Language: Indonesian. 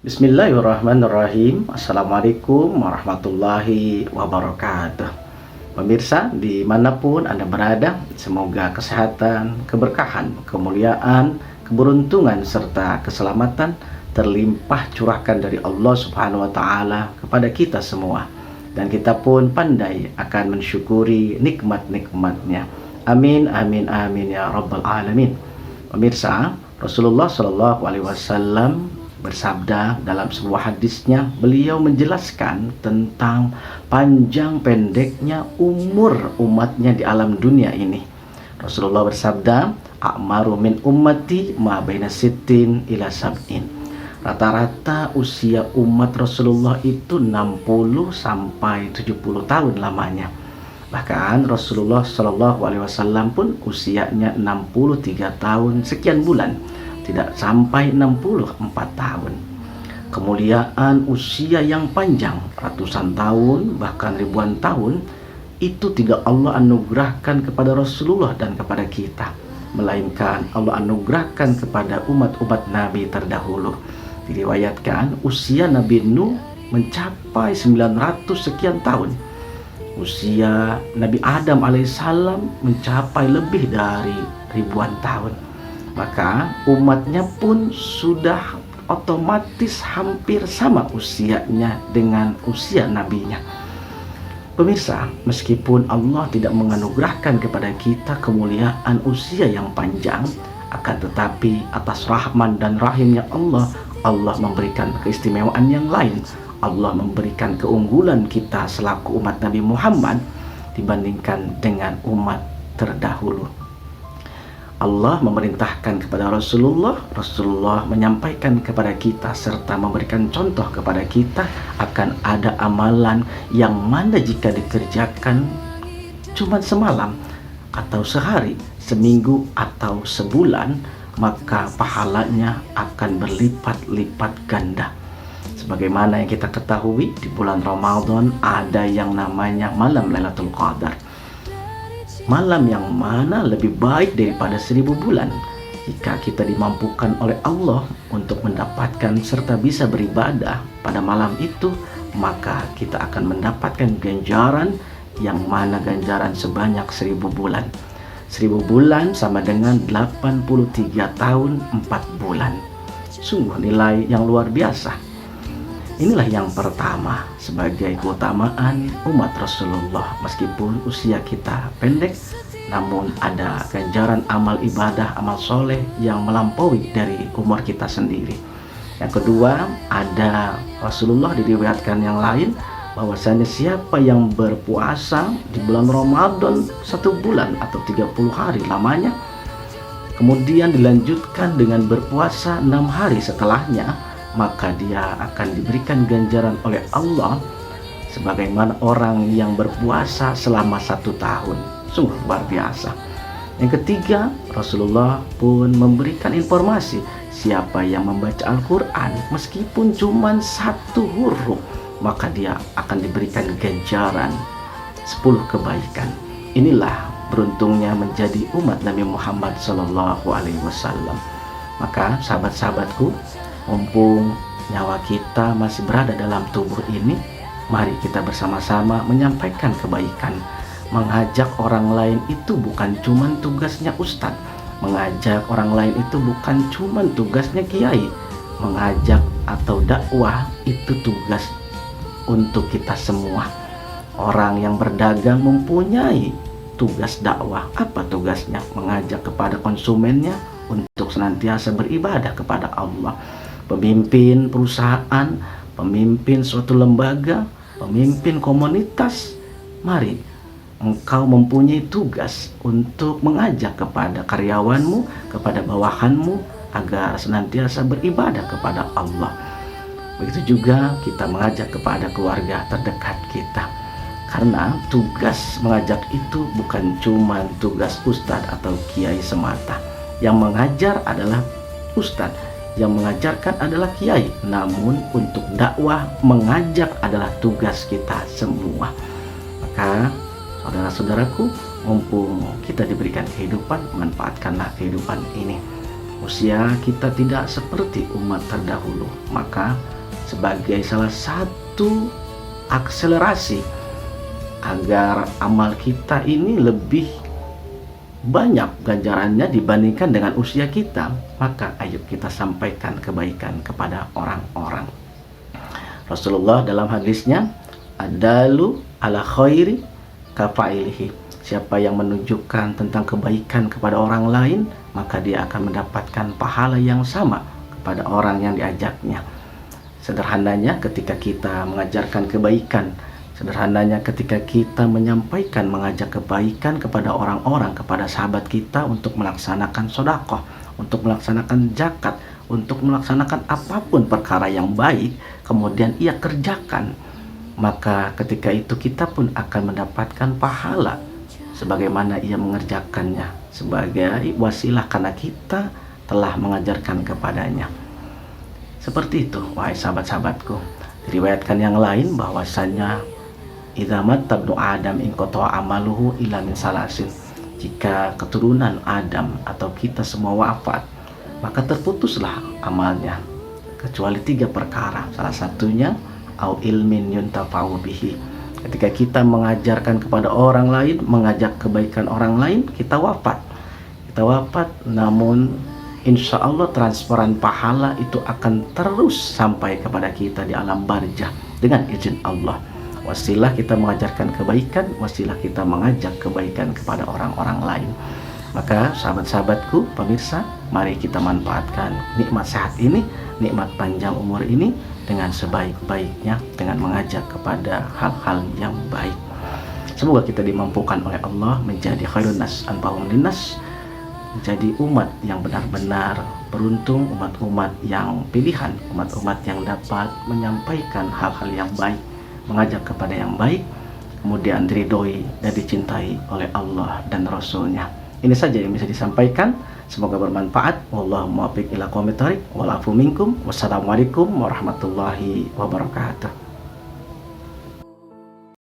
Bismillahirrahmanirrahim. Assalamualaikum warahmatullahi wabarakatuh. Pemirsa, dimanapun Anda berada, semoga kesehatan, keberkahan, kemuliaan, keberuntungan, serta keselamatan terlimpah curahkan dari Allah Subhanahu wa Ta'ala kepada kita semua, dan kita pun pandai akan mensyukuri nikmat-nikmatnya. Amin, amin, amin ya rabbal alamin. Pemirsa, Rasulullah Shallallahu Alaihi Wasallam bersabda dalam sebuah hadisnya, beliau menjelaskan tentang panjang pendeknya umur umatnya di alam dunia ini. Rasulullah bersabda, a'maru min ummati ma baina sittin ila sab'in. Rata-rata usia umat Rasulullah itu 60 sampai 70 tahun lamanya. Bahkan Rasulullah Shallallahu Alaihi Wasallam pun usianya 63 tahun sekian bulan, tidak sampai 64 tahun. Kemuliaan usia yang panjang, ratusan tahun bahkan ribuan tahun, itu tidak Allah anugerahkan kepada Rasulullah dan kepada kita, melainkan Allah anugerahkan kepada umat-umat Nabi terdahulu. Diriwayatkan usia Nabi Nuh mencapai 900 sekian tahun. Usia Nabi Adam alaihissalam mencapai lebih dari ribuan tahun. Maka umatnya pun sudah otomatis hampir sama usianya dengan usia nabinya. Pemirsa, meskipun Allah tidak menganugerahkan kepada kita kemuliaan usia yang panjang, akan tetapi atas rahman dan rahimnya Allah, Allah memberikan keistimewaan yang lain. Allah memberikan keunggulan kita selaku umat Nabi Muhammad dibandingkan dengan umat terdahulu. Allah memerintahkan kepada Rasulullah menyampaikan kepada kita serta memberikan contoh kepada kita akan ada amalan yang mana jika dikerjakan cuma semalam atau sehari, seminggu atau sebulan, maka pahalanya akan berlipat-lipat ganda. Sebagaimana yang kita ketahui, di bulan Ramadan ada yang namanya malam Lailatul Qadar. Malam yang mana lebih baik daripada 1000 bulan. Jika kita dimampukan oleh Allah untuk mendapatkan serta bisa beribadah pada malam itu, maka kita akan mendapatkan ganjaran yang mana ganjaran sebanyak 1000 bulan. 1000 bulan sama dengan 83 tahun 4 bulan. Sungguh nilai yang luar biasa. Inilah yang pertama sebagai keutamaan umat Rasulullah. Meskipun usia kita pendek, namun ada ganjaran amal ibadah, amal soleh yang melampaui dari umur kita sendiri. Yang kedua, ada Rasulullah diriwayatkan yang lain bahwasanya siapa yang berpuasa di bulan Ramadan 1 bulan atau 30 hari lamanya, kemudian dilanjutkan dengan berpuasa 6 hari setelahnya, maka dia akan diberikan ganjaran oleh Allah sebagaimana orang yang berpuasa selama 1 tahun. Sungguh luar biasa. Yang ketiga, Rasulullah pun memberikan informasi siapa yang membaca Al-Quran meskipun cuma 1 huruf, maka dia akan diberikan ganjaran 10 kebaikan. Inilah beruntungnya menjadi umat Nabi Muhammad SAW. Maka sahabat-sahabatku, mumpung nyawa kita masih berada dalam tubuh ini, mari kita bersama-sama menyampaikan kebaikan. Mengajak orang lain itu bukan cuma tugasnya ustadz. Mengajak orang lain itu bukan cuma tugasnya kiai. Mengajak atau dakwah itu tugas untuk kita semua. Orang yang berdagang mempunyai tugas dakwah. Apa tugasnya? Mengajak kepada konsumennya untuk senantiasa beribadah kepada Allah. Pemimpin perusahaan, pemimpin suatu lembaga, pemimpin komunitas, mari engkau mempunyai tugas untuk mengajak kepada karyawanmu, kepada bawahanmu agar senantiasa beribadah kepada Allah. Begitu juga kita mengajak kepada keluarga terdekat kita. Karena tugas mengajak itu bukan cuma tugas ustadz atau kiai semata. Yang mengajar adalah ustadz, yang mengajarkan adalah kiai, namun untuk dakwah mengajak adalah tugas kita semua. Maka saudara-saudaraku, mumpung kita diberikan kehidupan, manfaatkanlah kehidupan ini. Usia kita tidak seperti umat terdahulu, maka sebagai salah satu akselerasi agar amal kita ini lebih banyak ganjarannya dibandingkan dengan usia kita. Maka ayo kita sampaikan kebaikan kepada orang-orang. Rasulullah dalam hadisnya, adalu ala khairi kafailihi, siapa yang menunjukkan tentang kebaikan kepada orang lain, maka dia akan mendapatkan pahala yang sama kepada orang yang diajaknya. Sederhananya ketika kita mengajarkan kebaikan, sederhananya ketika kita menyampaikan, mengajak kebaikan kepada orang-orang, kepada sahabat kita untuk melaksanakan sedekah, untuk melaksanakan zakat, untuk melaksanakan apapun perkara yang baik, kemudian ia kerjakan, maka ketika itu kita pun akan mendapatkan pahala sebagaimana ia mengerjakannya, sebagai wasilah karena kita telah mengajarkan kepadanya. Seperti itu, wahai sahabat-sahabatku. Diriwayatkan yang lain bahwasanya idza matta ibnu Adam in qata'a amaluhu illa min salasin. Jika keturunan Adam atau kita semua wafat, maka terputuslah amalnya kecuali 3 perkara. Salah satunya au ilmin yuntafa'u bihi. Ketika kita mengajarkan kepada orang lain, mengajak kebaikan orang lain, kita wafat. Namun insya Allah transferan pahala itu akan terus sampai kepada kita di alam barzah dengan izin Allah. Wasilah kita mengajarkan kebaikan, wasilah kita mengajak kebaikan kepada orang-orang lain. Maka sahabat-sahabatku, pemirsa, mari kita manfaatkan nikmat sehat ini, nikmat panjang umur ini dengan sebaik-baiknya, dengan mengajak kepada hal-hal yang baik. Semoga kita dimampukan oleh Allah menjadi khairun nas anfa'uhum linnas, menjadi umat yang benar-benar beruntung, umat-umat yang pilihan, umat-umat yang dapat menyampaikan hal-hal yang baik, mengajak kepada yang baik, kemudian diridhoi dan dicintai oleh Allah dan Rasul-Nya. Ini saja yang bisa disampaikan. Semoga bermanfaat. Wallahu muwaffiq ila aqwamit thoriq. Wal afu minkum. Wassalamualaikum warahmatullahi wabarakatuh.